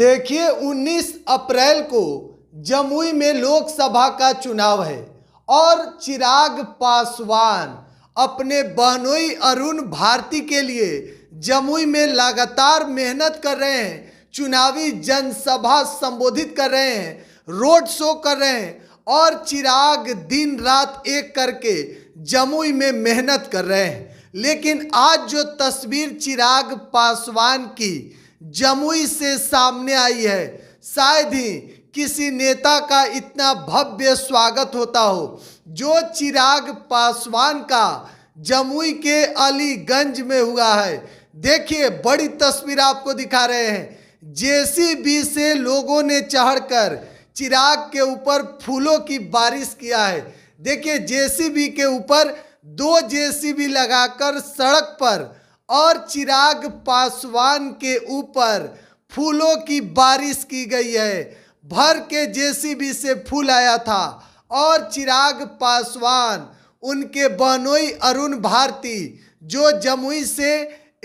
देखिए 19 अप्रैल को जमुई में लोकसभा का चुनाव है और चिराग पासवान अपने बहनोई अरुण भारती के लिए जमुई में लगातार मेहनत कर रहे हैं, चुनावी जनसभा संबोधित कर रहे हैं, रोड शो कर रहे हैं और चिराग दिन रात एक करके जमुई में मेहनत कर रहे हैं। लेकिन आज जो तस्वीर चिराग पासवान की जमुई से सामने आई है, शायद ही किसी नेता का इतना भव्य स्वागत होता हो जो चिराग पासवान का जमुई के अलीगंज में हुआ है। देखिए बड़ी तस्वीर आपको दिखा रहे हैं, जेसीबी से लोगों ने चढ़कर चिराग के ऊपर फूलों की बारिश किया है। देखिए जेसीबी के ऊपर 2 जेसीबी लगाकर सड़क पर और चिराग पासवान के ऊपर फूलों की बारिश की गई है। भर के जेसीबी से फूल आया था और चिराग पासवान उनके बहनोई अरुण भारती जो जमुई से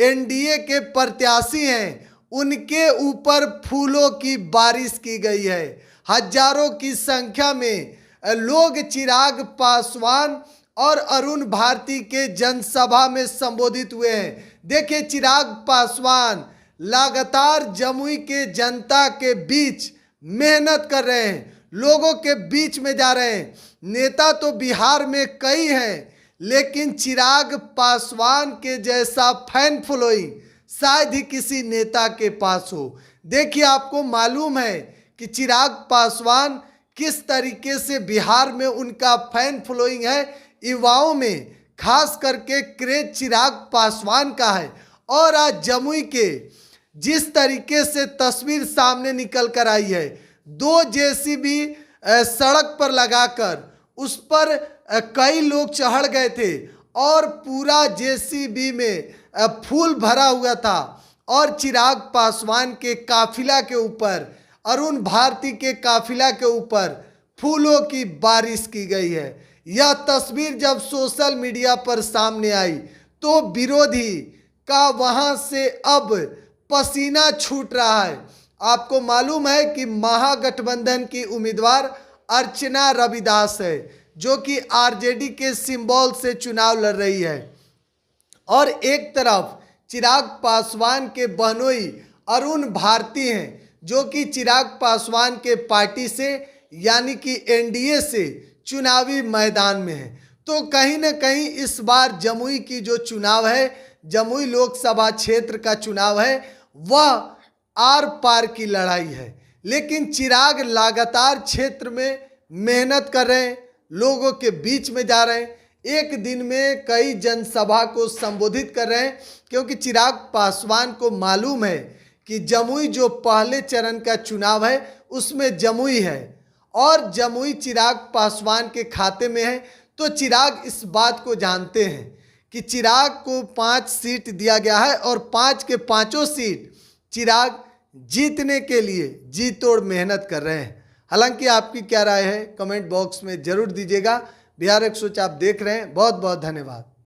एनडीए के प्रत्याशी हैं, उनके ऊपर फूलों की बारिश की गई है। हजारों की संख्या में लोग चिराग पासवान और अरुण भारती के जनसभा में संबोधित हुए हैं। देखिए चिराग पासवान लगातार जमुई के जनता के बीच मेहनत कर रहे हैं, लोगों के बीच में जा रहे हैं। नेता तो बिहार में कई हैं, लेकिन चिराग पासवान के जैसा फैन फॉलोइंग शायद ही किसी नेता के पास हो। देखिए आपको मालूम है कि चिराग पासवान किस तरीके से बिहार में उनका फैन फॉलोइंग है, युवाओं में खास करके क्रेज चिराग पासवान का है। और आज जमुई के जिस तरीके से तस्वीर सामने निकल कर आई है, 2 जेसीबी सड़क पर लगाकर उस पर कई लोग चढ़ गए थे और पूरा जेसीबी में फूल भरा हुआ था और चिराग पासवान के काफिला के ऊपर, अरुण भारती के काफिला के ऊपर फूलों की बारिश की गई है। यह तस्वीर जब सोशल मीडिया पर सामने आई तो विरोधी का वहां से अब पसीना छूट रहा है। आपको मालूम है कि महागठबंधन की उम्मीदवार अर्चना रविदास है जो कि आरजेडी के सिंबल से चुनाव लड़ रही है और एक तरफ चिराग पासवान के बहनोई अरुण भारती हैं जो कि चिराग पासवान के पार्टी से यानी कि एनडीए से चुनावी मैदान में है। तो कहीं ना कहीं इस बार जमुई की जो चुनाव है, जमुई लोकसभा क्षेत्र का चुनाव है, वह आर पार की लड़ाई है। लेकिन चिराग लगातार क्षेत्र में मेहनत कर रहे हैं, लोगों के बीच में जा रहे हैं, एक दिन में कई जनसभा को संबोधित कर रहे हैं, क्योंकि चिराग पासवान को मालूम है कि जमुई जो पहले चरण का चुनाव है उसमें जमुई है और जमुई चिराग पासवान के खाते में है। तो चिराग इस बात को जानते हैं कि चिराग को 5 सीट दिया गया है और 5 के 5 सीट चिराग जीतने के लिए जी तोड़ मेहनत कर रहे हैं। हालांकि आपकी क्या राय है कमेंट बॉक्स में जरूर दीजिएगा। बिहार 104 आप देख रहे हैं, बहुत बहुत धन्यवाद।